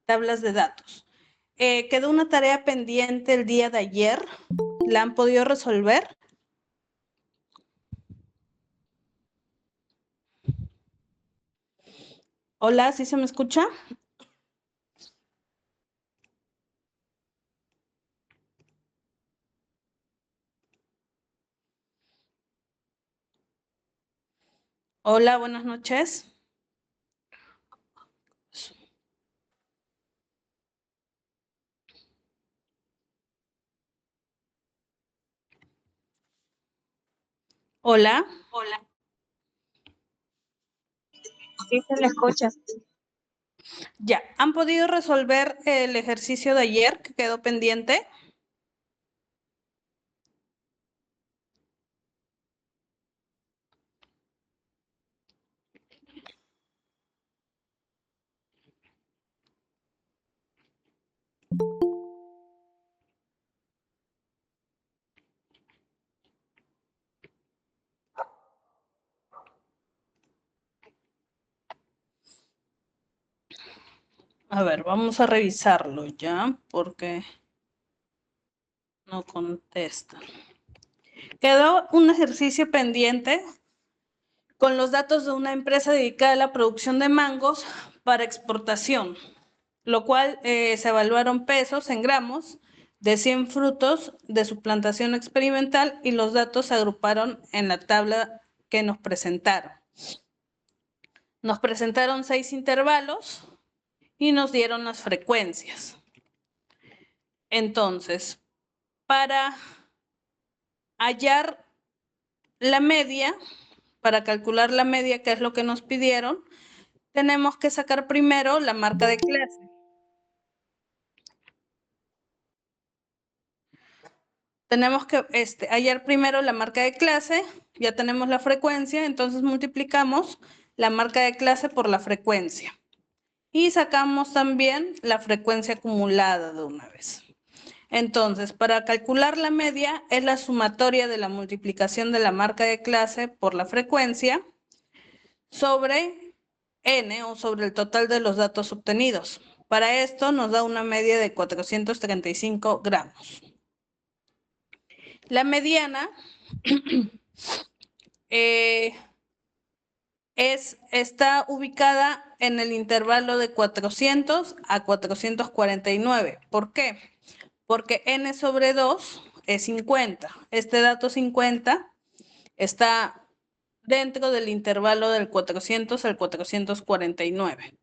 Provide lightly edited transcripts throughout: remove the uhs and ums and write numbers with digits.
tablas de datos. Quedó una tarea pendiente el día de ayer. ¿La han podido resolver? Hola, ¿sí se me escucha? Hola, buenas noches. Hola. Hola. Sí, se le escucha. Ya, ¿han podido resolver el ejercicio de ayer que quedó pendiente? A ver, vamos a revisarlo ya, porque no contestan. Quedó un ejercicio pendiente con los datos de una empresa dedicada a la producción de mangos para exportación, lo cual se evaluaron pesos en gramos de 100 frutos de su plantación experimental y los datos se agruparon en la tabla que nos presentaron. Nos presentaron 6 intervalos y nos dieron las frecuencias. Entonces, para hallar la media, para calcular la media, que es lo que nos pidieron, tenemos que sacar primero la marca de clase. Tenemos que hallar primero la marca de clase, ya tenemos la frecuencia, entonces multiplicamos la marca de clase por la frecuencia. Y sacamos también la frecuencia acumulada de una vez. Entonces, para calcular la media es la sumatoria de la multiplicación de la marca de clase por la frecuencia sobre n o sobre el total de los datos obtenidos. Para esto nos da una media de 435 gramos. La mediana está ubicada en el intervalo de 400 a 449. ¿Por qué? Porque n sobre 2 es 50. Este dato 50 está dentro del intervalo del 400 al 449.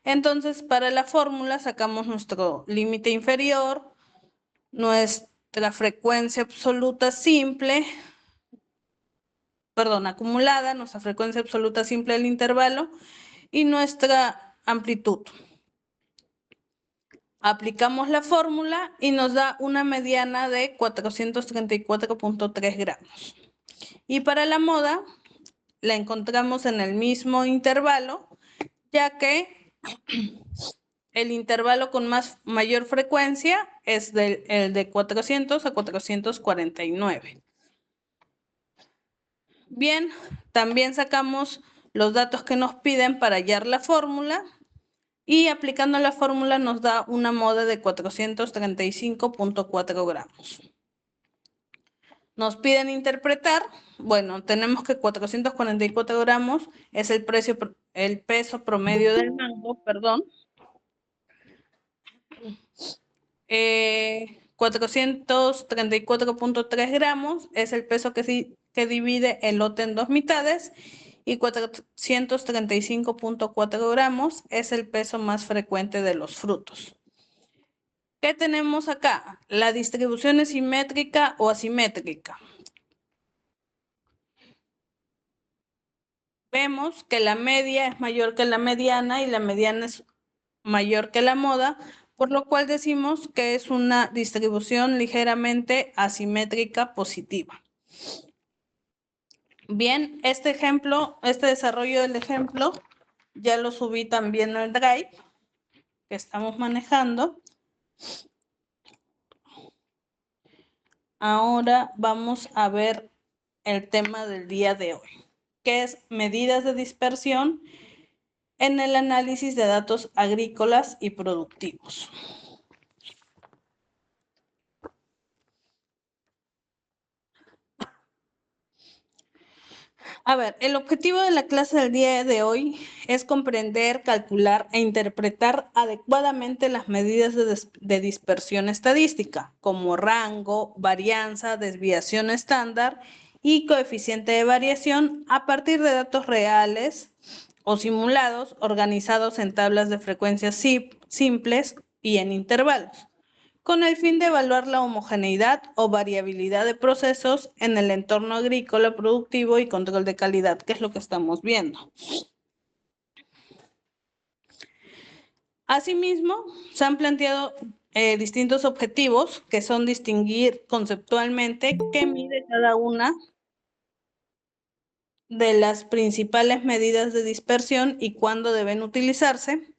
Entonces, para la fórmula sacamos nuestro límite inferior, nuestra frecuencia absoluta simple, acumulada, nuestra frecuencia absoluta simple del intervalo y nuestra amplitud. Aplicamos la fórmula y nos da una mediana de 434.3 gramos. Y para la moda, la encontramos en el mismo intervalo, ya que el intervalo con mayor frecuencia es el de 400 a 449. Bien, también sacamos los datos que nos piden para hallar la fórmula y aplicando la fórmula nos da una moda de 435.4 gramos. Nos piden interpretar, bueno, tenemos que 444 gramos es el peso promedio del mango, 434.3 gramos es el peso que divide el lote en dos mitades y 435.4 gramos es el peso más frecuente de los frutos. ¿Qué tenemos acá? La distribución es simétrica o asimétrica. Vemos que la media es mayor que la mediana y la mediana es mayor que la moda, por lo cual decimos que es una distribución ligeramente asimétrica positiva. Bien, este desarrollo del ejemplo, ya lo subí también al Drive que estamos manejando. Ahora vamos a ver el tema del día de hoy, que es medidas de dispersión en el análisis de datos agrícolas y productivos. A ver, el objetivo de la clase del día de hoy es comprender, calcular e interpretar adecuadamente las medidas de dispersión estadística, como rango, varianza, desviación estándar y coeficiente de variación a partir de datos reales o simulados organizados en tablas de frecuencias simples y en intervalos, con el fin de evaluar la homogeneidad o variabilidad de procesos en el entorno agrícola, productivo y control de calidad, que es lo que estamos viendo. Asimismo, se han planteado distintos objetivos, que son distinguir conceptualmente qué mide cada una de las principales medidas de dispersión y cuándo deben utilizarse.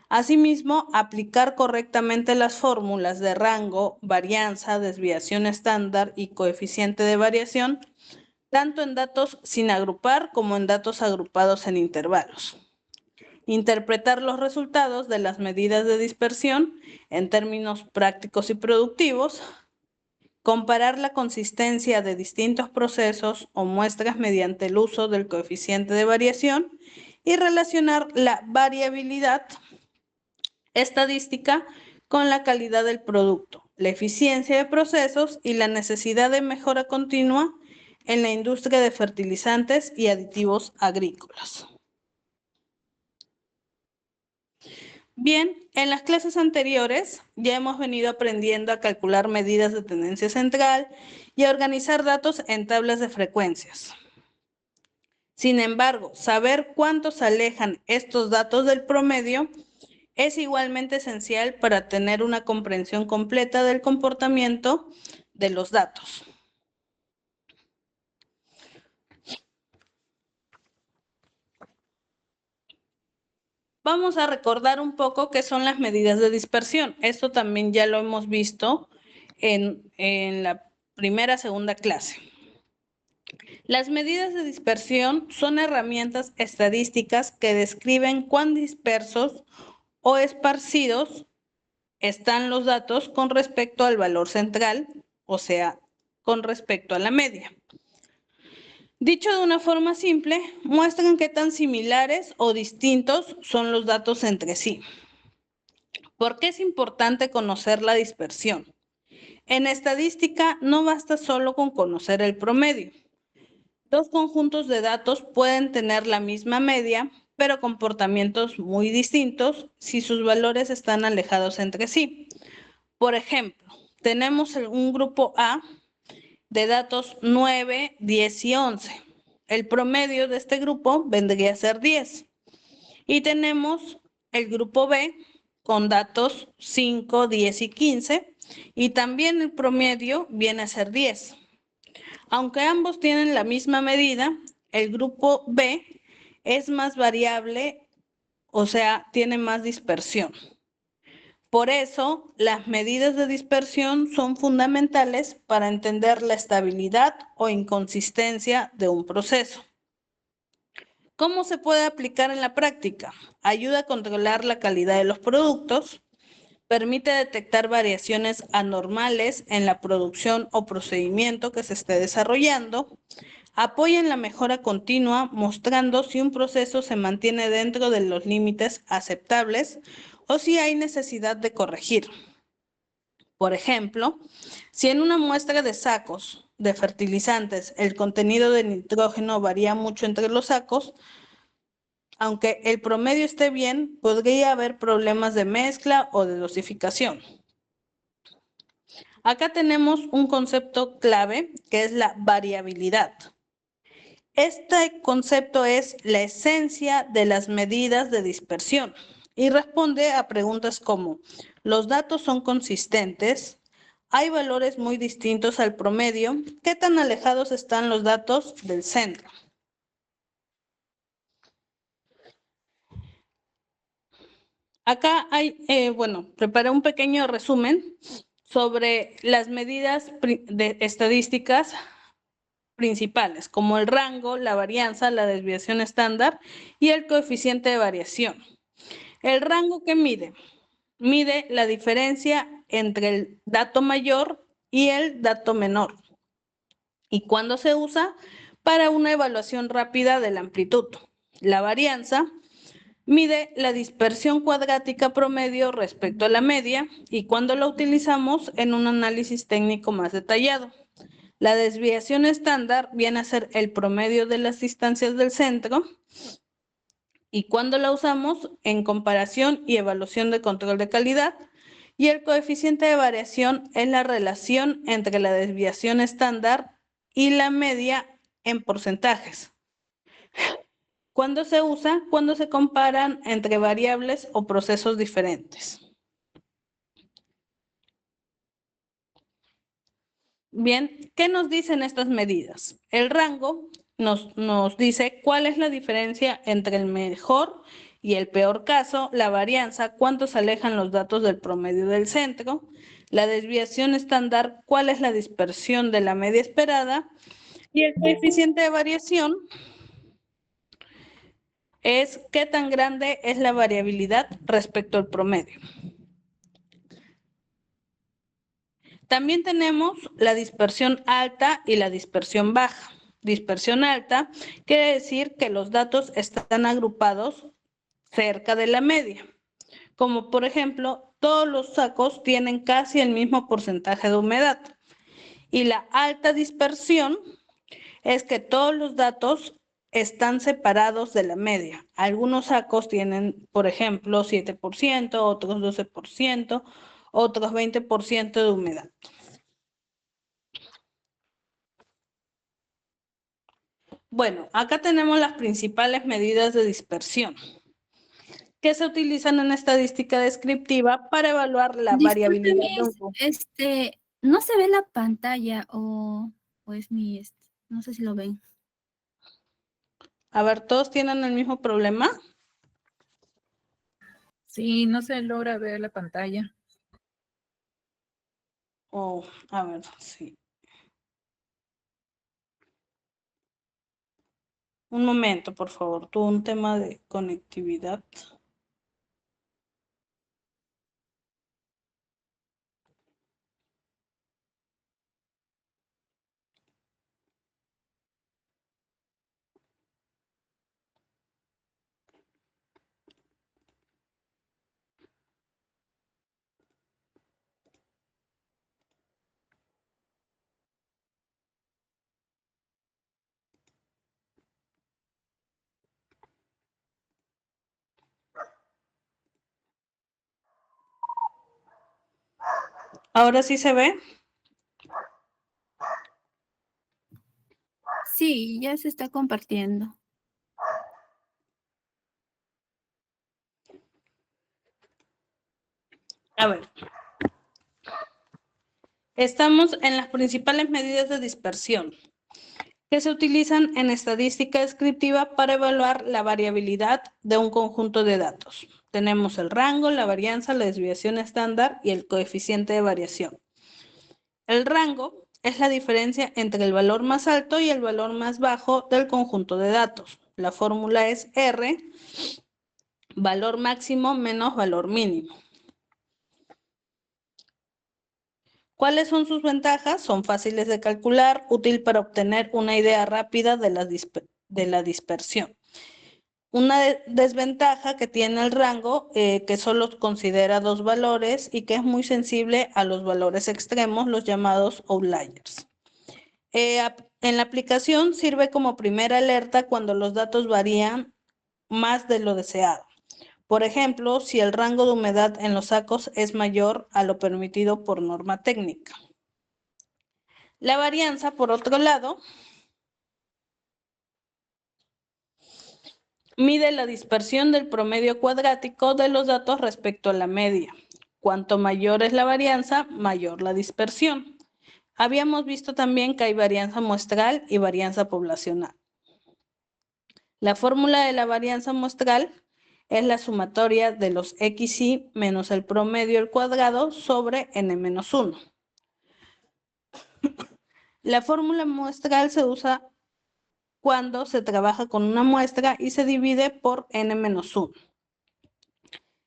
Asimismo, aplicar correctamente las fórmulas de rango, varianza, desviación estándar y coeficiente de variación, tanto en datos sin agrupar como en datos agrupados en intervalos. Interpretar los resultados de las medidas de dispersión en términos prácticos y productivos. Comparar la consistencia de distintos procesos o muestras mediante el uso del coeficiente de variación y relacionar la variabilidad estadística con la calidad del producto, la eficiencia de procesos y la necesidad de mejora continua en la industria de fertilizantes y aditivos agrícolas. Bien, en las clases anteriores ya hemos venido aprendiendo a calcular medidas de tendencia central y a organizar datos en tablas de frecuencias. Sin embargo, saber cuántos alejan estos datos del promedio es igualmente esencial para tener una comprensión completa del comportamiento de los datos. Vamos a recordar un poco qué son las medidas de dispersión. Esto también ya lo hemos visto en la segunda clase. Las medidas de dispersión son herramientas estadísticas que describen cuán dispersos o esparcidos están los datos con respecto al valor central, o sea, con respecto a la media. Dicho de una forma simple, muestran qué tan similares o distintos son los datos entre sí. ¿Por qué es importante conocer la dispersión? En estadística no basta solo con conocer el promedio. Dos conjuntos de datos pueden tener la misma media, pero comportamientos muy distintos si sus valores están alejados entre sí. Por ejemplo, tenemos un grupo A de datos 9, 10 y 11. El promedio de este grupo vendría a ser 10. Y tenemos el grupo B con datos 5, 10 y 15. Y también el promedio viene a ser 10. Aunque ambos tienen la misma medida, el grupo B es más variable, o sea, tiene más dispersión. Por eso, las medidas de dispersión son fundamentales para entender la estabilidad o inconsistencia de un proceso. ¿Cómo se puede aplicar en la práctica? Ayuda a controlar la calidad de los productos, permite detectar variaciones anormales en la producción o procedimiento que se esté desarrollando, apoya en la mejora continua mostrando si un proceso se mantiene dentro de los límites aceptables o si hay necesidad de corregir. Por ejemplo, si en una muestra de sacos de fertilizantes el contenido de nitrógeno varía mucho entre los sacos, aunque el promedio esté bien, podría haber problemas de mezcla o de dosificación. Acá tenemos un concepto clave que es la variabilidad. Este concepto es la esencia de las medidas de dispersión y responde a preguntas como: ¿los datos son consistentes? ¿Hay valores muy distintos al promedio? ¿Qué tan alejados están los datos del centro? Acá hay, preparé un pequeño resumen sobre las medidas estadísticas principales, como el rango, la varianza, la desviación estándar y el coeficiente de variación. ¿El rango qué mide? Mide la diferencia entre el dato mayor y el dato menor. ¿Y cuándo se usa? Para una evaluación rápida de la amplitud. La varianza mide la dispersión cuadrática promedio respecto a la media y cuando la utilizamos en un análisis técnico más detallado. La desviación estándar viene a ser el promedio de las distancias del centro y cuando la usamos en comparación y evaluación de control de calidad. Y el coeficiente de variación es la relación entre la desviación estándar y la media en porcentajes. ¿Cuándo se usa? Cuando se comparan entre variables o procesos diferentes. Bien, ¿qué nos dicen estas medidas? El rango nos dice cuál es la diferencia entre el mejor y el peor caso, la varianza, cuánto se alejan los datos del promedio del centro, la desviación estándar, cuál es la dispersión de la media esperada, y el coeficiente de variación es qué tan grande es la variabilidad respecto al promedio. También tenemos la dispersión alta y la dispersión baja. Dispersión alta quiere decir que los datos están agrupados cerca de la media. Como por ejemplo, todos los sacos tienen casi el mismo porcentaje de humedad. Y la alta dispersión es que todos los datos están separados de la media. Algunos sacos tienen, por ejemplo, 7%, otros 12%, otros 20% de humedad. Bueno, acá tenemos las principales medidas de dispersión que se utilizan en estadística descriptiva para evaluar la Disculpe, variabilidad de un Miss, grupo. no se ve la pantalla o es no sé si lo ven. A ver, ¿todos tienen el mismo problema? Sí, no se logra ver la pantalla. Oh, a ver, sí. Un momento, por favor. Tuve un tema de conectividad. ¿Ahora sí se ve? Sí, ya se está compartiendo. A ver. Estamos en las principales medidas de dispersión que se utilizan en estadística descriptiva para evaluar la variabilidad de un conjunto de datos. Tenemos el rango, la varianza, la desviación estándar y el coeficiente de variación. El rango es la diferencia entre el valor más alto y el valor más bajo del conjunto de datos. La fórmula es R, valor máximo menos valor mínimo. ¿Cuáles son sus ventajas? Son fáciles de calcular, útil para obtener una idea rápida de la dispersión. Una desventaja que tiene el rango, que solo considera dos valores y que es muy sensible a los valores extremos, los llamados outliers. En la aplicación sirve como primera alerta cuando los datos varían más de lo deseado. Por ejemplo, si el rango de humedad en los sacos es mayor a lo permitido por norma técnica. La varianza, por otro lado, mide la dispersión del promedio cuadrático de los datos respecto a la media. Cuanto mayor es la varianza, mayor la dispersión. Habíamos visto también que hay varianza muestral y varianza poblacional. La fórmula de la varianza muestral es la sumatoria de los xi menos el promedio al cuadrado sobre n-1. La fórmula muestral se usa cuando se trabaja con una muestra y se divide por n-1.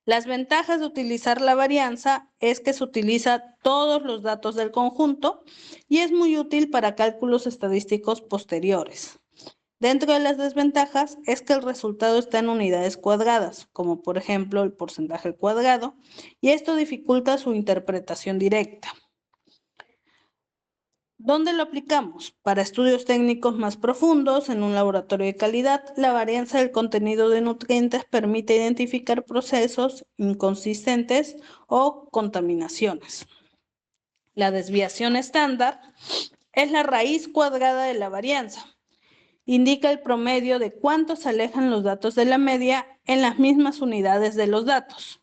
Las ventajas de utilizar la varianza es que se utiliza todos los datos del conjunto y es muy útil para cálculos estadísticos posteriores. Dentro de las desventajas es que el resultado está en unidades cuadradas, como por ejemplo el porcentaje al cuadrado, y esto dificulta su interpretación directa. ¿Dónde lo aplicamos? Para estudios técnicos más profundos, en un laboratorio de calidad, la varianza del contenido de nutrientes permite identificar procesos inconsistentes o contaminaciones. La desviación estándar es la raíz cuadrada de la varianza. Indica el promedio de cuánto se alejan los datos de la media en las mismas unidades de los datos.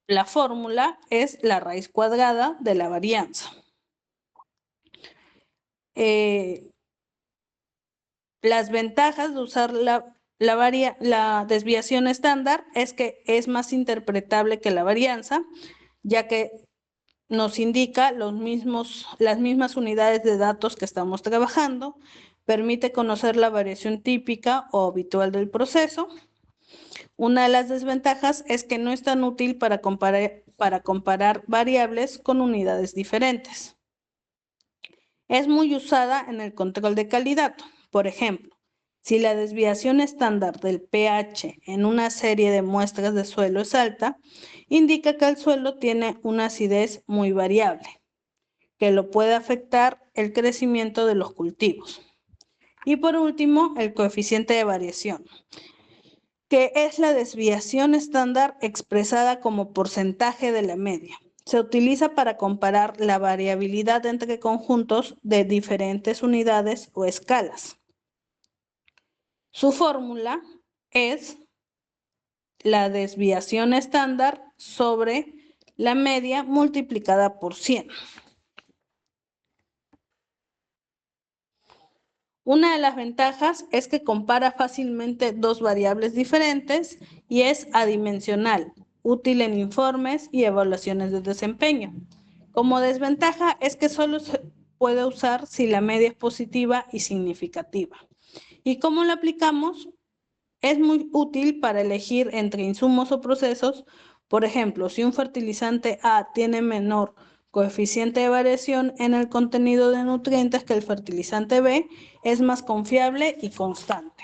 La fórmula es la raíz cuadrada de la varianza. Las ventajas de usar la desviación estándar es que es más interpretable que la varianza, ya que nos indica las mismas unidades de datos que estamos trabajando, permite conocer la variación típica o habitual del proceso. Una de las desventajas es que no es tan útil para comparar variables con unidades diferentes. Es muy usada en el control de calidad. Por ejemplo, si la desviación estándar del pH en una serie de muestras de suelo es alta, indica que el suelo tiene una acidez muy variable, que lo puede afectar el crecimiento de los cultivos. Y por último, el coeficiente de variación, que es la desviación estándar expresada como porcentaje de la media. Se utiliza para comparar la variabilidad entre conjuntos de diferentes unidades o escalas. Su fórmula es la desviación estándar sobre la media multiplicada por 100. Una de las ventajas es que compara fácilmente dos variables diferentes y es adimensional, útil en informes y evaluaciones de desempeño. Como desventaja es que solo se puede usar si la media es positiva y significativa. ¿Y cómo la aplicamos? Es muy útil para elegir entre insumos o procesos. Por ejemplo, si un fertilizante A tiene menor coeficiente de variación en el contenido de nutrientes que el fertilizante B, es más confiable y constante.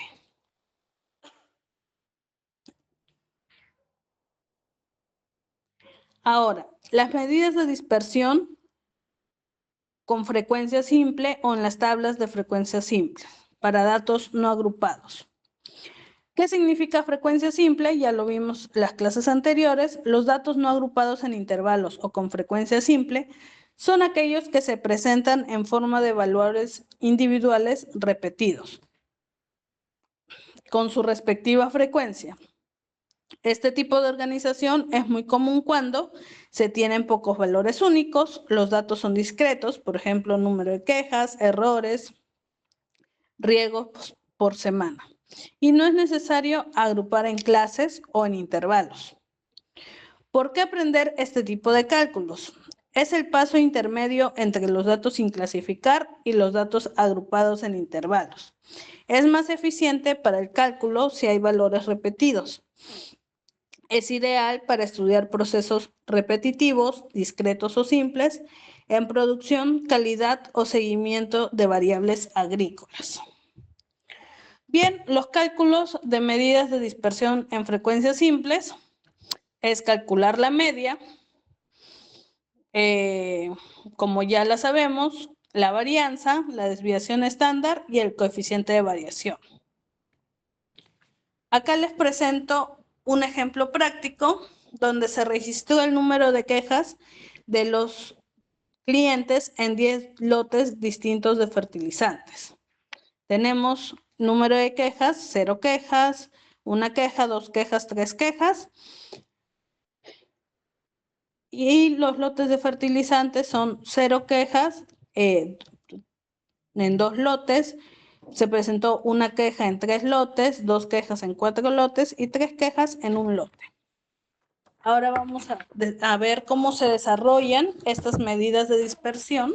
Ahora, las medidas de dispersión con frecuencia simple o en las tablas de frecuencia simple para datos no agrupados. ¿Qué significa frecuencia simple? Ya lo vimos en las clases anteriores. Los datos no agrupados en intervalos o con frecuencia simple son aquellos que se presentan en forma de valores individuales repetidos, con su respectiva frecuencia. Este tipo de organización es muy común cuando se tienen pocos valores únicos, los datos son discretos, por ejemplo, número de quejas, errores, riegos por semana. Y no es necesario agrupar en clases o en intervalos. ¿Por qué aprender este tipo de cálculos? Es el paso intermedio entre los datos sin clasificar y los datos agrupados en intervalos. Es más eficiente para el cálculo si hay valores repetidos. Es ideal para estudiar procesos repetitivos, discretos o simples, en producción, calidad o seguimiento de variables agrícolas. Bien, los cálculos de medidas de dispersión en frecuencias simples es calcular la media, como ya la sabemos, la varianza, la desviación estándar y el coeficiente de variación. Acá les presento un ejemplo práctico donde se registró el número de quejas de los clientes en 10 lotes distintos de fertilizantes. Tenemos número de quejas, 0 quejas, 1 queja, 2 quejas, 3 quejas. Y los lotes de fertilizantes son 0 quejas en 2 lotes. Se presentó 1 queja en 3 lotes, 2 quejas en 4 lotes y 3 quejas en 1 lote. Ahora vamos a ver cómo se desarrollan estas medidas de dispersión.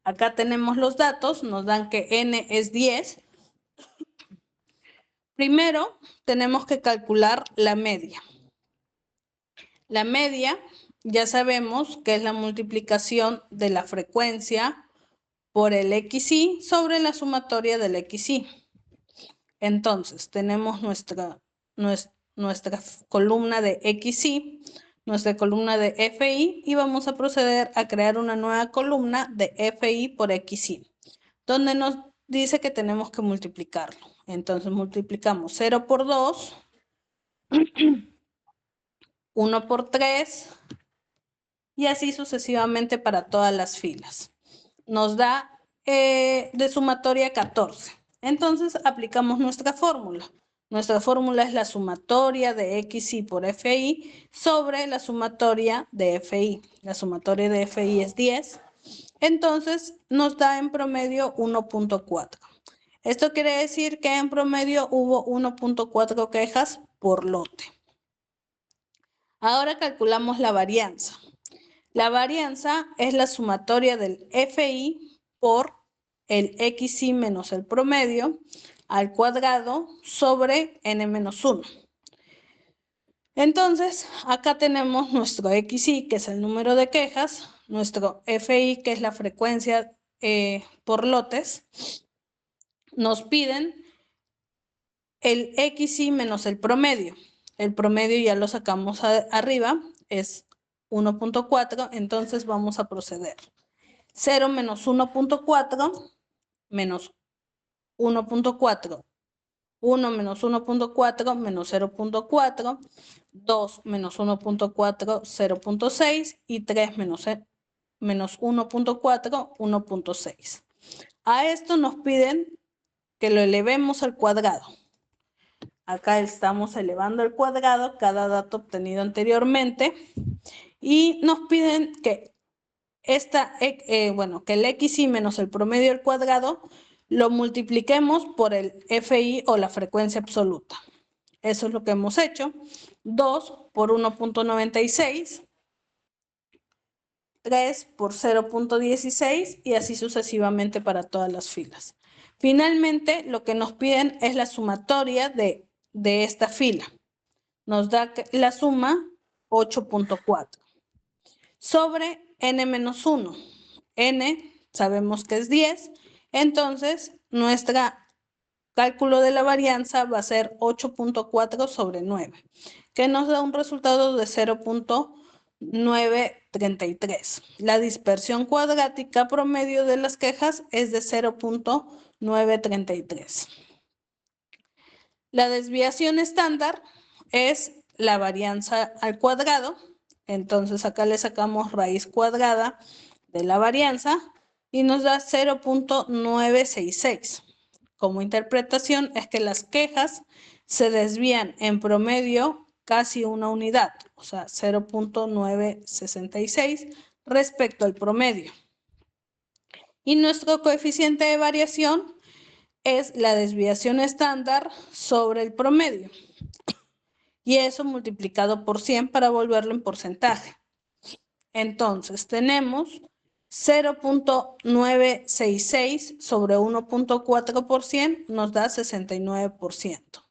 Acá tenemos los datos, nos dan que n es 10. Primero, tenemos que calcular la media. La media, ya sabemos que es la multiplicación de la frecuencia por el XY sobre la sumatoria del XY. Entonces, tenemos nuestra columna de XY, nuestra columna de FI, y vamos a proceder a crear una nueva columna de FI por XY, donde nos dice que tenemos que multiplicarlo. Entonces, multiplicamos 0 por 2, 1 por 3, y así sucesivamente para todas las filas. Nos da de sumatoria 14. Entonces aplicamos nuestra fórmula. Nuestra fórmula es la sumatoria de XY por FI sobre la sumatoria de FI. La sumatoria de FI es 10. Entonces nos da en promedio 1.4. Esto quiere decir que en promedio hubo 1.4 quejas por lote. Ahora calculamos la varianza. La varianza es la sumatoria del FI por el XY menos el promedio al cuadrado sobre n-1. Entonces, acá tenemos nuestro XY, que es el número de quejas, nuestro FI, que es la frecuencia por lotes. Nos piden el XY menos el promedio. El promedio ya lo sacamos arriba, es 1.4, entonces vamos a proceder. 0 menos 1.4 menos 1.4. 1 menos 1.4 menos 0.4. 2 menos 1.4, 0.6. Y 3 menos 1.4, 1.6. A esto nos piden que lo elevemos al cuadrado. Acá estamos elevando al cuadrado cada dato obtenido anteriormente. Y nos piden que que el XY menos el promedio al cuadrado lo multipliquemos por el FI o la frecuencia absoluta. Eso es lo que hemos hecho. 2 por 1.96, 3 por 0.16 y así sucesivamente para todas las filas. Finalmente, lo que nos piden es la sumatoria de esta fila. Nos da la suma 8.4 sobre n-1. N sabemos que es 10, entonces nuestro cálculo de la varianza va a ser 8.4 sobre 9, que nos da un resultado de 0.933. La dispersión cuadrática promedio de las quejas es de 0.933. La desviación estándar es la varianza al cuadrado. Entonces acá le sacamos raíz cuadrada de la varianza y nos da 0.966. Como interpretación es que las quejas se desvían en promedio casi una unidad, o sea, 0.966 respecto al promedio. Y nuestro coeficiente de variación es la desviación estándar sobre el promedio. Y eso multiplicado por 100 para volverlo en porcentaje. Entonces tenemos 0.966 sobre 1.4% nos da 69%.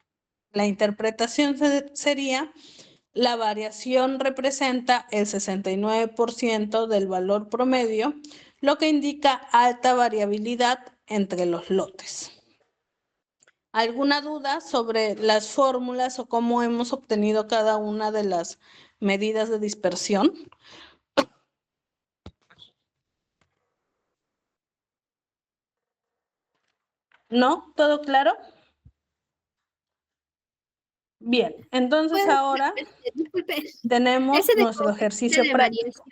La interpretación sería: la variación representa el 69% del valor promedio, lo que indica alta variabilidad entre los lotes. ¿Alguna duda sobre las fórmulas o cómo hemos obtenido cada una de las medidas de dispersión? ¿No? ¿Todo claro? Bien, entonces Pues, ahora disculpe, tenemos ese de nuestro ejercicio de práctico.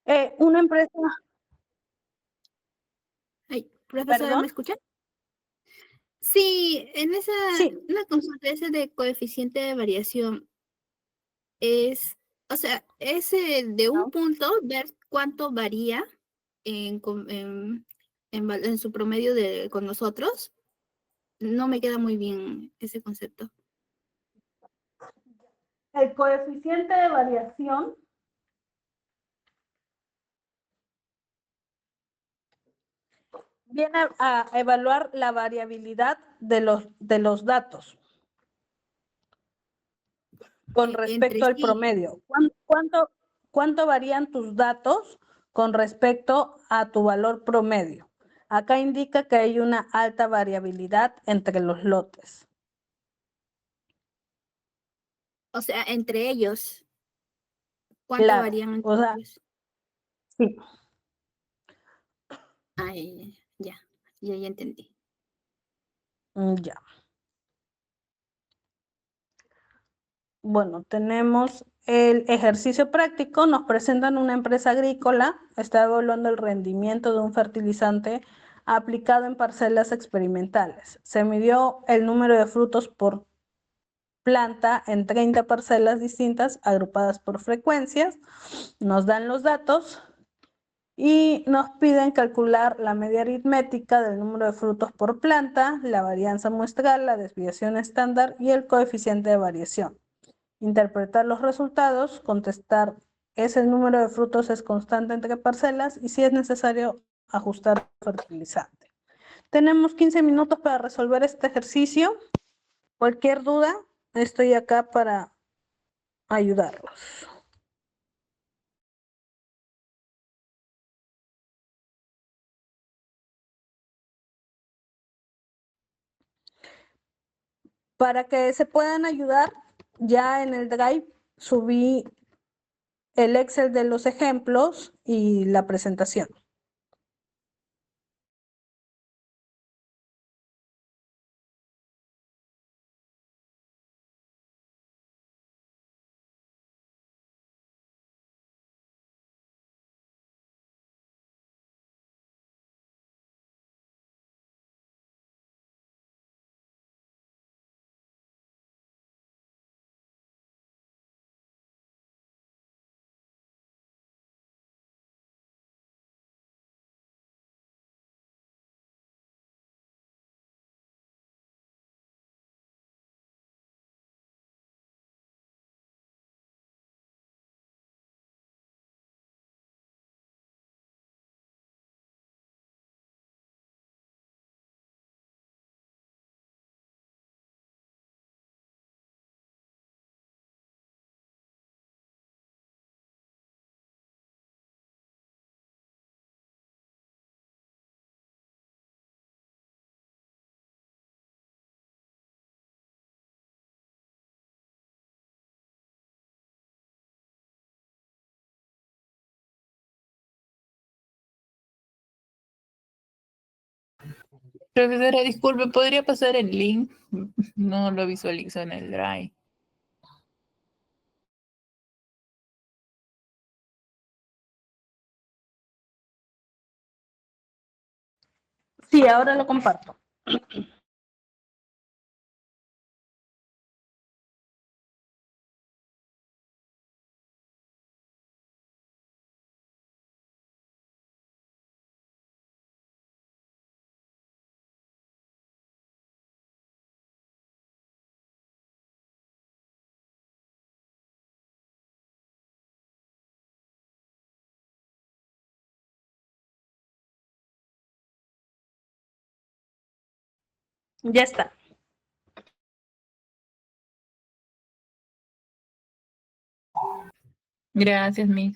variación. Una empresa, Ay, profesora, ¿perdón? ¿me escucha? Sí, en Sí, una consulta ese de coeficiente de variación es, o sea, ese de un punto, ver cuánto varía en su promedio con nosotros. No me queda muy bien ese concepto. el coeficiente de variación viene a evaluar la variabilidad de los datos con respecto entre al sí. promedio. ¿Cuánto varían tus datos con respecto a tu valor promedio? Acá indica que hay una alta variabilidad entre los lotes. O sea, entre ellos. ¿Cuánto Claro, varían o entre sea, ellos? sí. Ay, ya entendí. Ya. Bueno, tenemos el ejercicio práctico. Nos presentan una empresa agrícola, está evaluando el rendimiento de un fertilizante aplicado en parcelas experimentales. Se midió el número de frutos por planta en 30 parcelas distintas agrupadas por frecuencias. Nos dan los datos y nos piden calcular la media aritmética del número de frutos por planta, la varianza muestral, la desviación estándar y el coeficiente de variación. Interpretar los resultados, contestar ¿es el número de frutos es constante entre parcelas? Y si es necesario ajustar el fertilizante. Tenemos 15 minutos para resolver este ejercicio. Cualquier duda, estoy acá para ayudarlos. Para que se puedan ayudar, ya en el Drive subí el Excel de los ejemplos y la presentación. Profesora, disculpe, ¿podría pasar el link? No lo visualizo en el Drive. Sí, ahora lo comparto. Ya está. Gracias, Miss.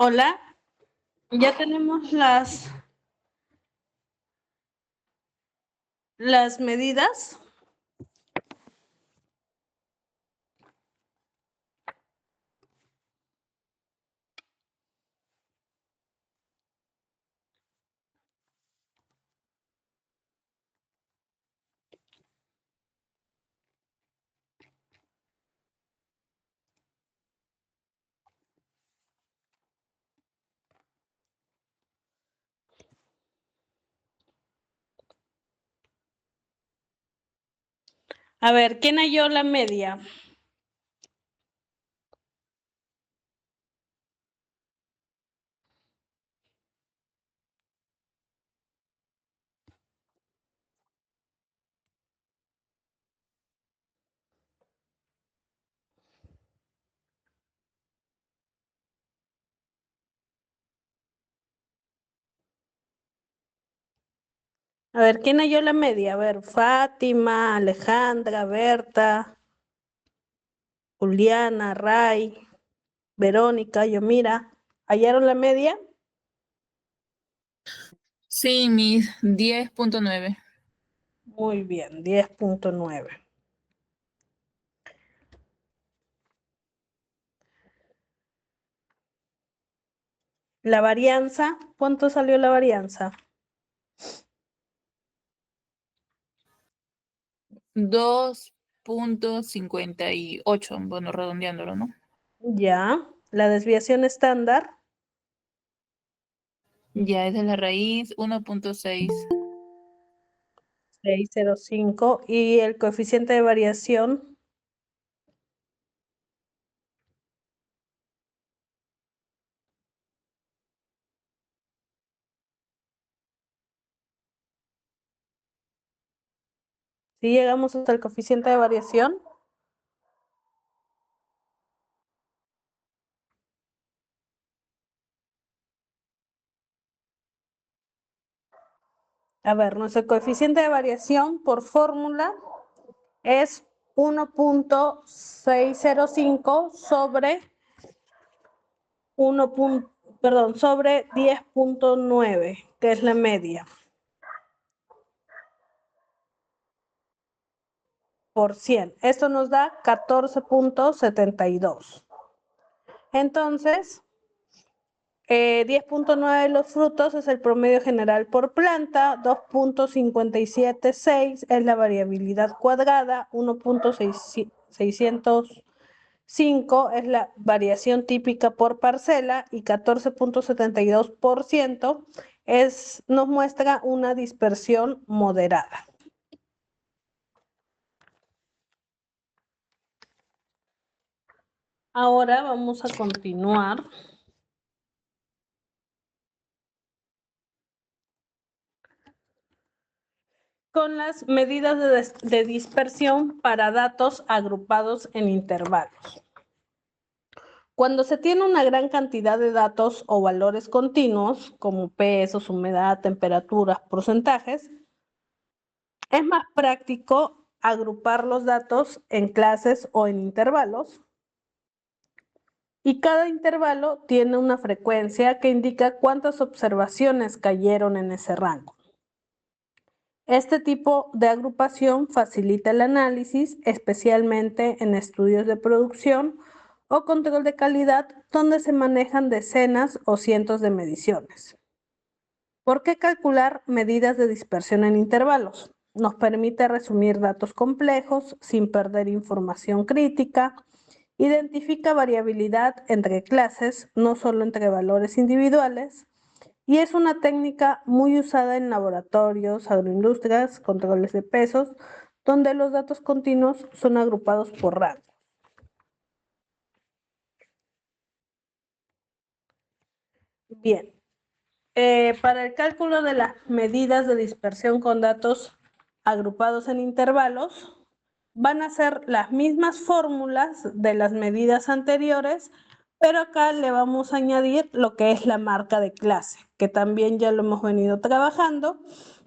Hola, ya tenemos las medidas. A ver, ¿quién halló la media? A ver, ¿quién halló la media? A ver, Fátima, Alejandra, Berta, Juliana, Ray, Verónica, Yomira. ¿Hallaron la media? Sí, mis 10.9. Muy bien, 10.9. La varianza, ¿cuánto salió la varianza? 2.58, bueno, redondeándolo, ¿no? Ya. La desviación estándar, Ya es de la raíz 1.6. 605. Y el coeficiente de variación, si llegamos hasta el coeficiente de variación. A ver, nuestro coeficiente de variación por fórmula es 1.605 sobre sobre 10.9, que es la media, por 100. Esto nos da 14.72. Entonces, 10.9 de los frutos es el promedio general por planta, 2.576 es la variabilidad cuadrada, 1.605 es la variación típica por parcela y 14.72% nos muestra una dispersión moderada. Ahora vamos a continuar con las medidas de dispersión para datos agrupados en intervalos. Cuando se tiene una gran cantidad de datos o valores continuos, como pesos, humedad, temperaturas, porcentajes, es más práctico agrupar los datos en clases o en intervalos. Y cada intervalo tiene una frecuencia que indica cuántas observaciones cayeron en ese rango. Este tipo de agrupación facilita el análisis, especialmente en estudios de producción o control de calidad, donde se manejan decenas o cientos de mediciones. ¿Por qué calcular medidas de dispersión en intervalos? Nos permite resumir datos complejos sin perder información crítica, identifica variabilidad entre clases, no solo entre valores individuales, y es una técnica muy usada en laboratorios, agroindustrias, controles de pesos, donde los datos continuos son agrupados por rango. Bien, para el cálculo de las medidas de dispersión con datos agrupados en intervalos, van a ser las mismas fórmulas de las medidas anteriores, pero acá le vamos a añadir lo que es la marca de clase, que también ya lo hemos venido trabajando,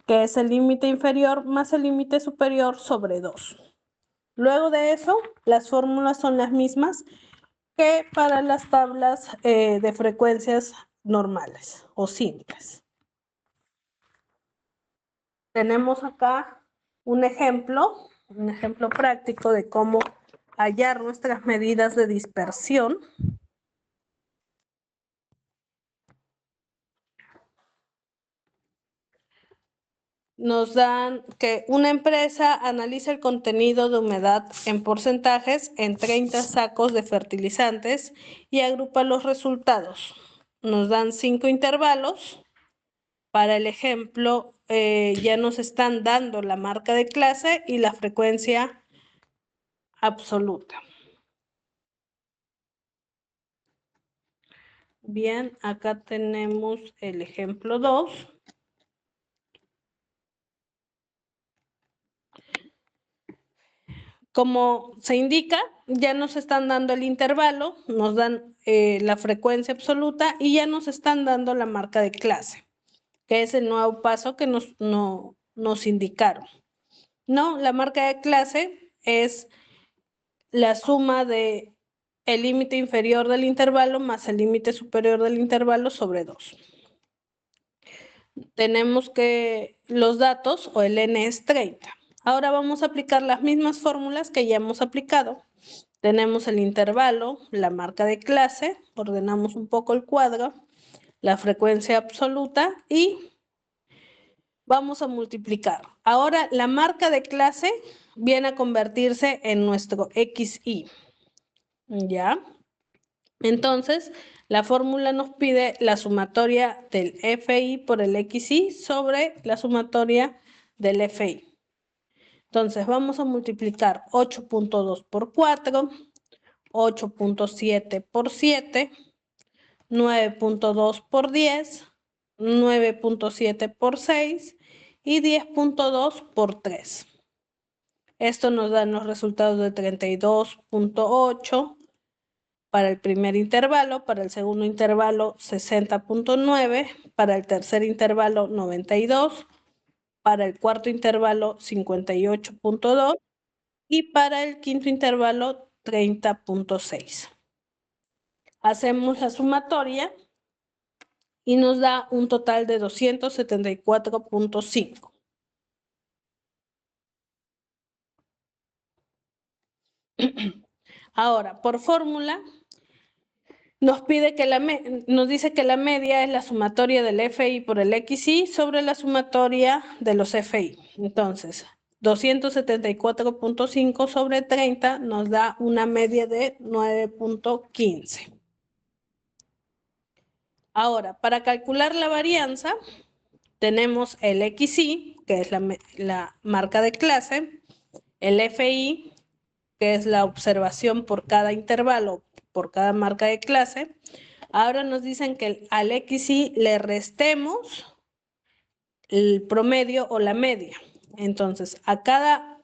que es el límite inferior más el límite superior sobre 2. Luego de eso, las fórmulas son las mismas, que para las tablas de frecuencias normales o simples. Tenemos acá un ejemplo práctico de cómo hallar nuestras medidas de dispersión. Nos dan que una empresa analiza el contenido de humedad en porcentajes en 30 sacos de fertilizantes y agrupa los resultados. Nos dan 5 intervalos. Para el ejemplo, ya nos están dando la marca de clase y la frecuencia absoluta. Bien, acá tenemos el ejemplo 2. Como se indica, ya nos están dando el intervalo, nos dan la frecuencia absoluta y ya nos están dando la marca de clase, que es el nuevo paso que nos indicaron. No, la marca de clase es la suma de el límite inferior del intervalo más el límite superior del intervalo sobre 2. Tenemos que los datos o el n es 30. Ahora vamos a aplicar las mismas fórmulas que ya hemos aplicado. Tenemos el intervalo, la marca de clase, ordenamos un poco el cuadro, la frecuencia absoluta y vamos a multiplicar. Ahora la marca de clase viene a convertirse en nuestro XI. ¿Ya? Entonces, la fórmula nos pide la sumatoria del FI por el XI sobre la sumatoria del FI. Entonces, vamos a multiplicar 8.2 por 4, 8.7 por 7, 9.2 por 10, 9.7 por 6 y 10.2 por 3. Esto nos da los resultados de 32.8 para el primer intervalo, para el segundo intervalo 60.9, para el tercer intervalo 92, para el cuarto intervalo 58.2 y para el quinto intervalo 30.6. Hacemos la sumatoria y nos da un total de 274.5. Ahora, por fórmula, nos pide que nos dice que la media es la sumatoria del FI por el XI sobre la sumatoria de los FI. Entonces, 274.5 sobre 30 nos da una media de 9.15. Ahora, para calcular la varianza, tenemos el XI, que es la marca de clase, el FI, que es la observación por cada intervalo, por cada marca de clase. Ahora nos dicen que al XI le restemos el promedio o la media. Entonces, a cada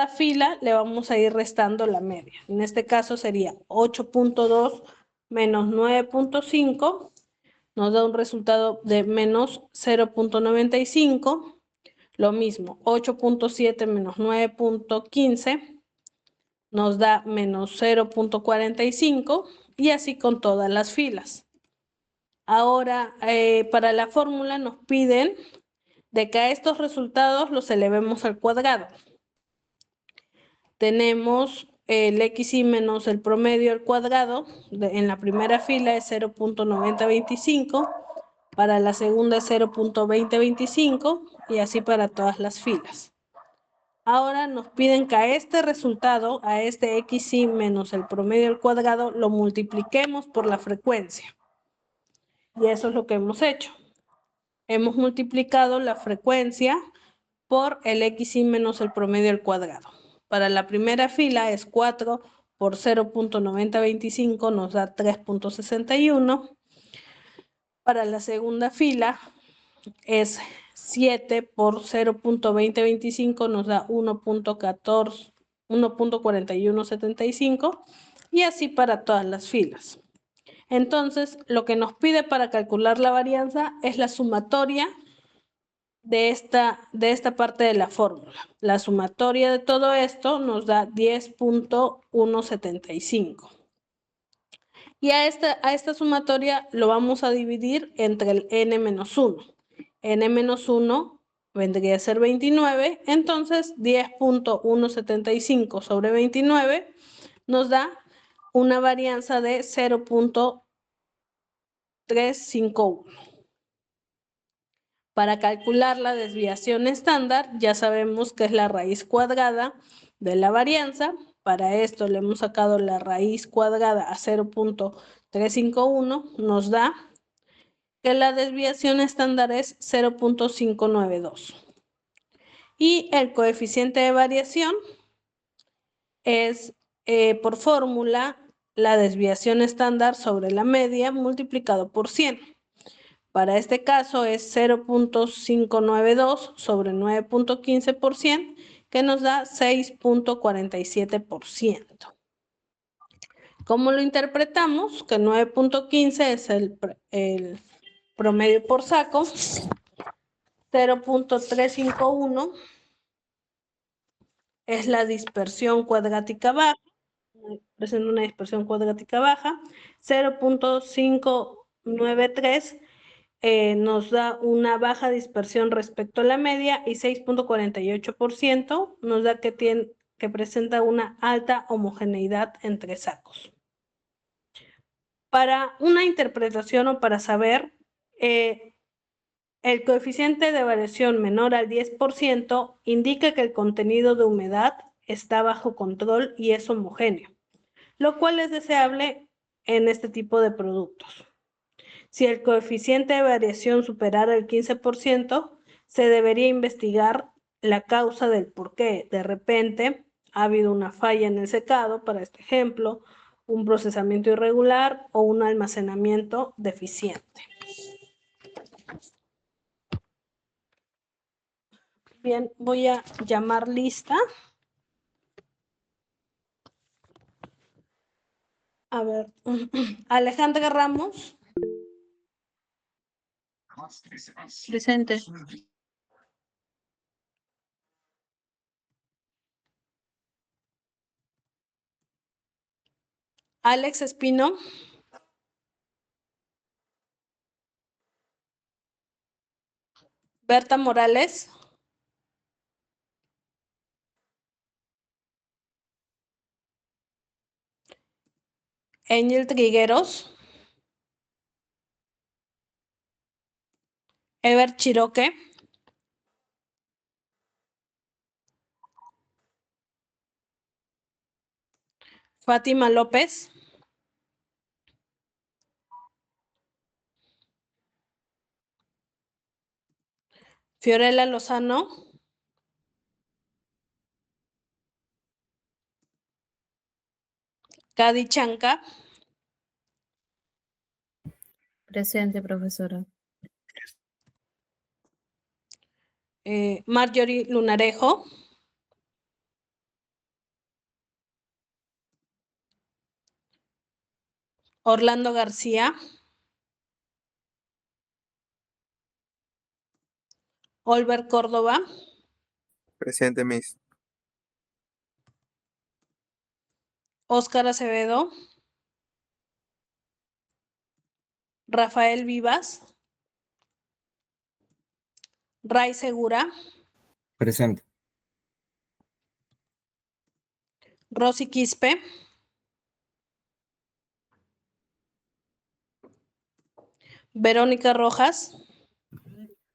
fila le vamos a ir restando la media. En este caso sería 8.2 menos 9.5. Nos da un resultado de menos 0.95. Lo mismo, 8.7 menos 9.15 nos da menos 0.45 y así con todas las filas. Ahora, para la fórmula nos piden de que a estos resultados los elevemos al cuadrado. Tenemos el XI menos el promedio al cuadrado, en la primera fila es 0.9025, para la segunda es 0.2025 y así para todas las filas. Ahora nos piden que a este resultado, a este XI menos el promedio al cuadrado, lo multipliquemos por la frecuencia. Y eso es lo que hemos hecho. Hemos multiplicado la frecuencia por el XI menos el promedio al cuadrado. Para la primera fila es 4 por 0.9025 nos da 3.61. Para la segunda fila es 7 por 0.2025 nos da 1.4175 y así para todas las filas. Entonces, lo que nos pide para calcular la varianza es la sumatoria de esta parte de la fórmula. La sumatoria de todo esto nos da 10.175. Y a esta sumatoria lo vamos a dividir entre el n-1. n-1 vendría a ser 29, entonces 10.175 sobre 29 nos da una varianza de 0.351. Para calcular la desviación estándar, ya sabemos que es la raíz cuadrada de la varianza. Para esto le hemos sacado la raíz cuadrada a 0.351, nos da que la desviación estándar es 0.592. Y el coeficiente de variación es, por fórmula, la desviación estándar sobre la media multiplicado por 100. Para este caso es 0.592 sobre 9.15%, que nos da 6.47%. ¿Cómo lo interpretamos? Que 9.15 es el promedio por saco, 0.351 es la dispersión cuadrática baja, presenta una dispersión cuadrática baja, 0.593 nos da una baja dispersión respecto a la media y 6.48% nos da que presenta una alta homogeneidad entre sacos. Para una interpretación o para saber, el coeficiente de variación menor al 10% indica que el contenido de humedad está bajo control y es homogéneo, lo cual es deseable en este tipo de productos. Si el coeficiente de variación superara el 15%, se debería investigar la causa del por qué de repente ha habido una falla en el secado, para este ejemplo, un procesamiento irregular o un almacenamiento deficiente. Bien, voy a llamar lista. A ver, Alejandra Ramos. Presente. Alex Espino. Berta Morales. Angel Trigueros. Ever Chiroque. Fátima López. Fiorella Lozano. Cady Chanca. Presente, profesora. Marjorie Lunarejo. Orlando García. Olver Córdoba. Presente, Miss. Óscar Acevedo. Rafael Vivas. Ray Segura. Presente. Rosy Quispe. Verónica Rojas.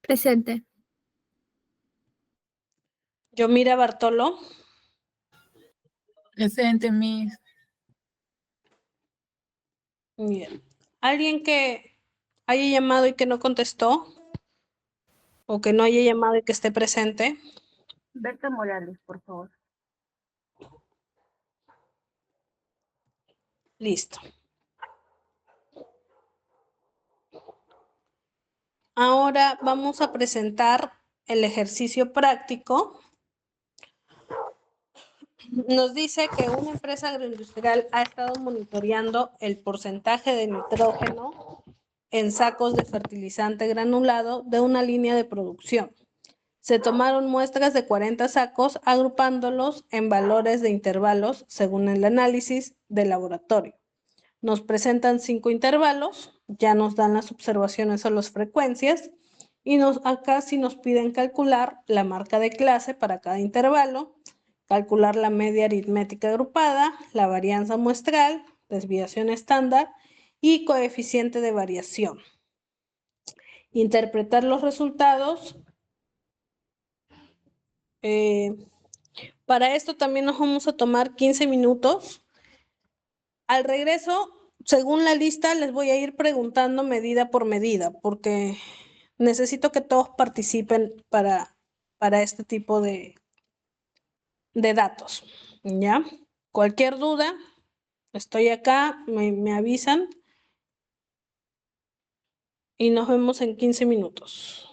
Presente. Yomira Bartolo. Presente, Miss. Bien. ¿Alguien que haya llamado y que no contestó? ¿O que no haya llamado y que esté presente? Berta Morales, por favor. Listo. Ahora vamos a presentar el ejercicio práctico. Nos dice que una empresa agroindustrial ha estado monitoreando el porcentaje de nitrógeno en sacos de fertilizante granulado de una línea de producción. Se tomaron muestras de 40 sacos agrupándolos en valores de intervalos según el análisis de laboratorio. nos presentan 5 intervalos, ya nos dan las observaciones o las frecuencias, y acá sí nos piden calcular la marca de clase para cada intervalo, calcular la media aritmética agrupada, la varianza muestral, desviación estándar y coeficiente de variación. Interpretar los resultados. Para esto también nos vamos a tomar 15 minutos. Al regreso, según la lista, les voy a ir preguntando medida por medida, porque necesito que todos participen para este tipo de datos, ¿ya? Cualquier duda, estoy acá, me avisan y nos vemos en 15 minutos.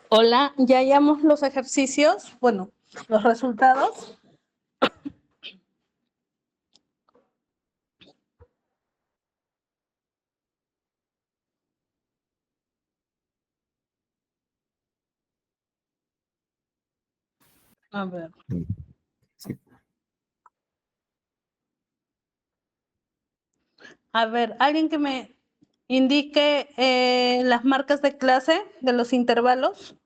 Hola, ya hallamos los ejercicios, bueno, los resultados. A ver. Sí. A ver, alguien que me indique las marcas de clase de los intervalos.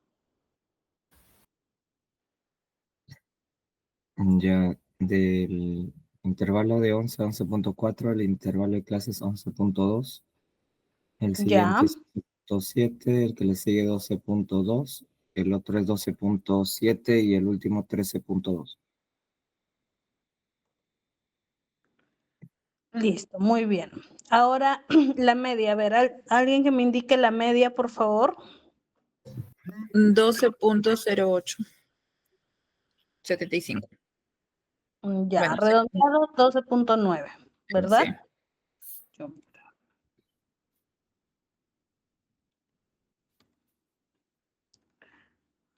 Ya del intervalo de 11 a 11.4, el intervalo de clases 11.2, el Ya, siguiente es 11.7, el que le sigue 12.2, el otro es 12.7 y el último 13.2. listo, muy bien. Ahora la media, a ver, alguien que me indique la media, por favor. 12.0875. Ya, Bueno, sí. redondeado 12.9, ¿verdad? Sí.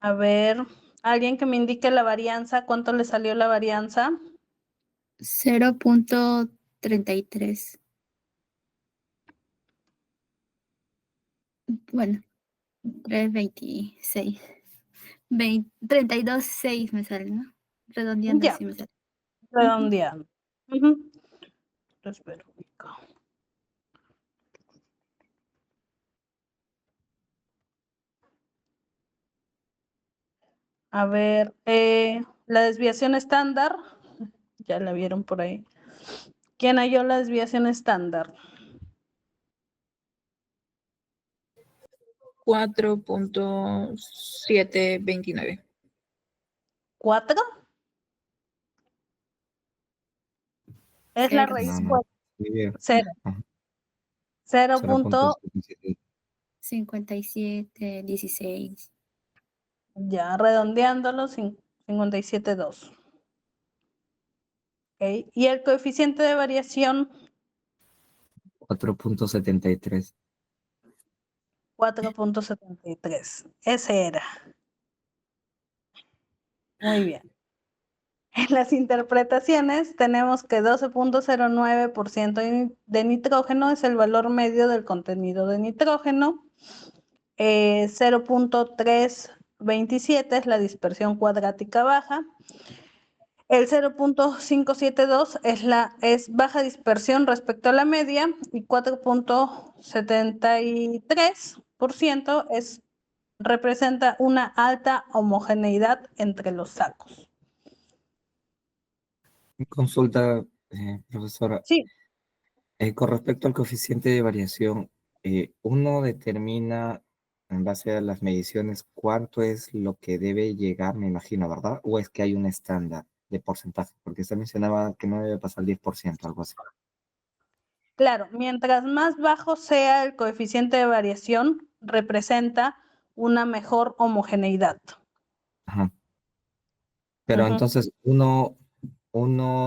A ver, alguien que me indique la varianza, ¿cuánto le salió la varianza? 0.33. Bueno, 3.26. 32.6 me sale, ¿no? Redondeando Ya, así me sale. redondeando. Ujú. Espera, ubico. A ver, la desviación estándar, ya la vieron por ahí. ¿Quién halló la desviación estándar? 4.729. ¿4? Es la Cero. raíz No, no. cuadrada. Muy bien. Cero. Ajá. 0.57. 57.16. Ya, redondeándolo, 57.2. Ok, y el coeficiente de variación, 4.73. 4.73. Ese era. Muy bien. En las interpretaciones tenemos que 12.09% de nitrógeno es el valor medio del contenido de nitrógeno. 0.327 es la dispersión cuadrática baja. El 0.572 es baja dispersión respecto a la media y 4.73% representa una alta homogeneidad entre los sacos. Consulta, profesora. Sí, Con respecto al coeficiente de variación, uno determina en base a las mediciones cuánto es lo que debe llegar, me imagino, ¿verdad? ¿O es que hay un estándar de porcentaje? Porque usted mencionaba que no debe pasar el 10%, algo así. claro, mientras más bajo sea el coeficiente de variación, representa una mejor homogeneidad. Ajá. Pero Ujú. entonces uno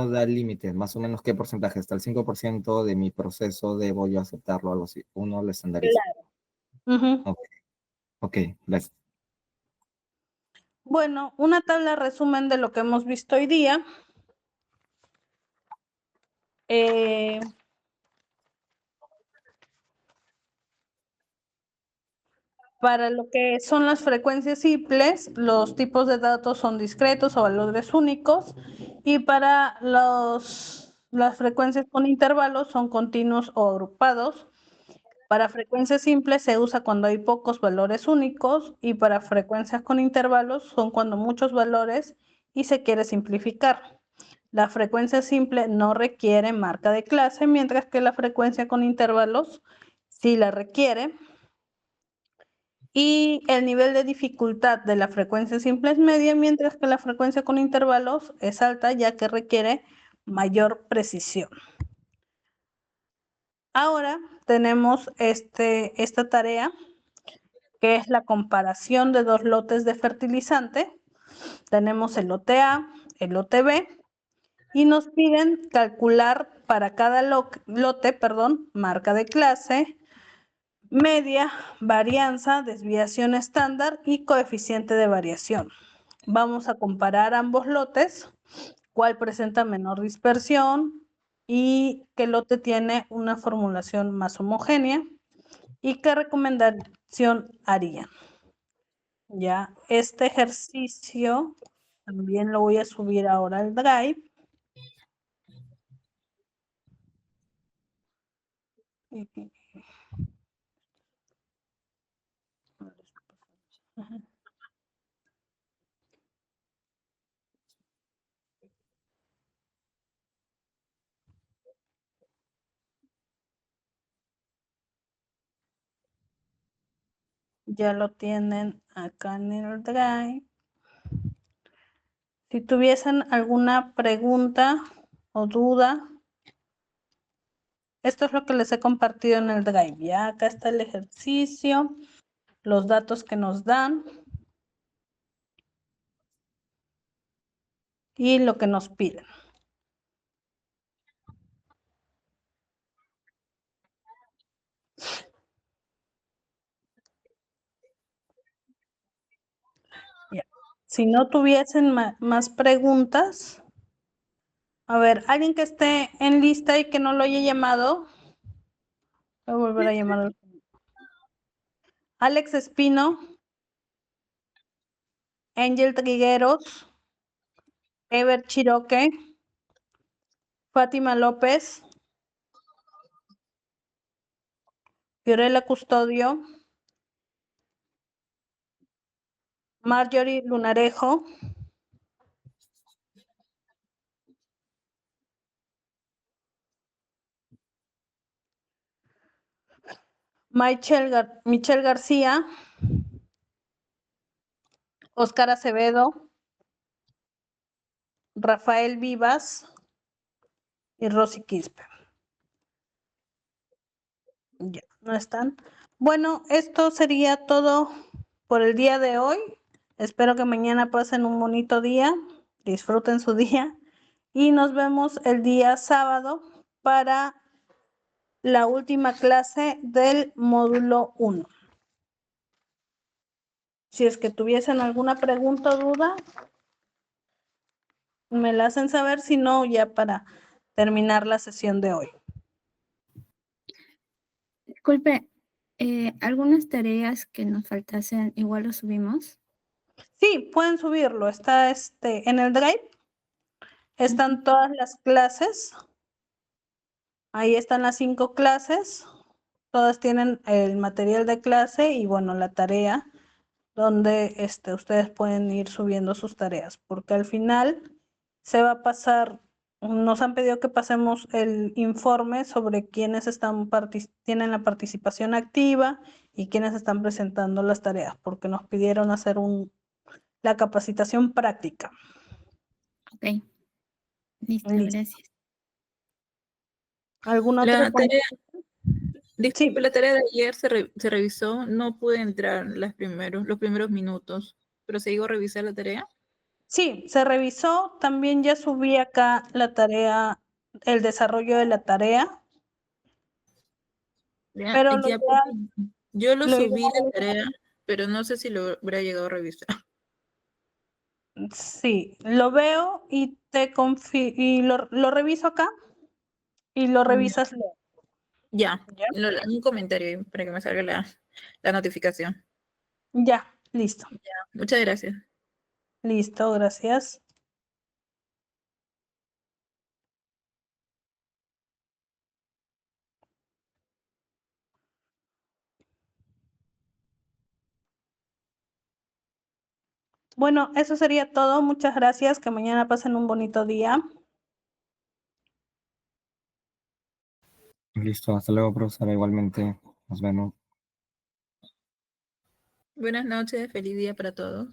da límites, más o menos qué porcentaje, hasta el 5% de mi proceso debo yo aceptarlo, algo así. Uno lo estandariza. Ujú. Ok, ok, gracias. Bueno, una tabla resumen de lo que hemos visto hoy día. Para lo que son las frecuencias simples, los tipos de datos son discretos o valores únicos, y para las frecuencias con intervalos son continuos o agrupados. Para frecuencias simples se usa cuando hay pocos valores únicos, y para frecuencias con intervalos son cuando muchos valores y se quiere simplificar. La frecuencia simple no requiere marca de clase, mientras que la frecuencia con intervalos sí la requiere. Y el nivel de dificultad de la frecuencia simple es media, mientras que la frecuencia con intervalos es alta, ya que requiere mayor precisión. Ahora tenemos esta tarea, que es la comparación de dos lotes de fertilizante. Tenemos el lote A, el lote B, y nos piden calcular para cada lote, marca de clase, media, varianza, desviación estándar y coeficiente de variación. Vamos a comparar ambos lotes, cuál presenta menor dispersión y qué lote tiene una formulación más homogénea y qué recomendación harían. Ya, este ejercicio también lo voy a subir ahora al Drive. Ajá. Ya lo tienen acá en el Drive. Si tuviesen alguna pregunta o duda, esto es lo que les he compartido en el Drive. Ya acá está el ejercicio, los datos que nos dan y lo que nos piden. Ya. Si no tuviesen más preguntas, a ver, alguien que esté en lista y que no lo haya llamado, voy a volver a llamar. Alex Espino, Angel Trigueros, Ever Chiroque, Fátima López, Fiorella Custodio, Marjorie Lunarejo, Michelle García, Oscar Acevedo, Rafael Vivas y Rosy Quispe. Ya, no están. Bueno, esto sería todo por el día de hoy. Espero que mañana pasen un bonito día, disfruten su día y nos vemos el día sábado para la última clase del módulo 1. Si es que tuviesen alguna pregunta o duda, me la hacen saber, si no, ya para terminar la sesión de hoy. Disculpe, algunas tareas que nos faltasen, igual lo subimos. Sí, pueden subirlo. Está en el Drive. Están todas las clases. Ahí están las 5 clases. Todas tienen el material de clase y bueno, la tarea donde ustedes pueden ir subiendo sus tareas, porque al final se va a pasar, nos han pedido que pasemos el informe sobre quiénes tienen la participación activa y quiénes están presentando las tareas, porque nos pidieron hacer la capacitación práctica. Ok. Listo, Listo. gracias. ¿Alguna La otra tarea, consulta? disculpe, Sí. la tarea de ayer se revisó, no pude entrar los primeros minutos, pero se llegó a revisar la tarea. Sí, se revisó. También ya subí acá la tarea, el desarrollo de la tarea. Ya, Pero lo ya, porque ideal, yo lo lo subí la ideal tarea, pero no sé si lo habrá llegado a revisar. sí, lo veo y y lo reviso acá y lo revisas luego. Ya, ¿Ya? un comentario ahí para que me salga la notificación. Ya, listo. Muchas gracias. Listo, gracias. Bueno, eso sería todo. Muchas gracias. Que mañana pasen un bonito día. Listo, hasta luego, profesora. Igualmente, nos vemos. Buenas noches, feliz día para todos.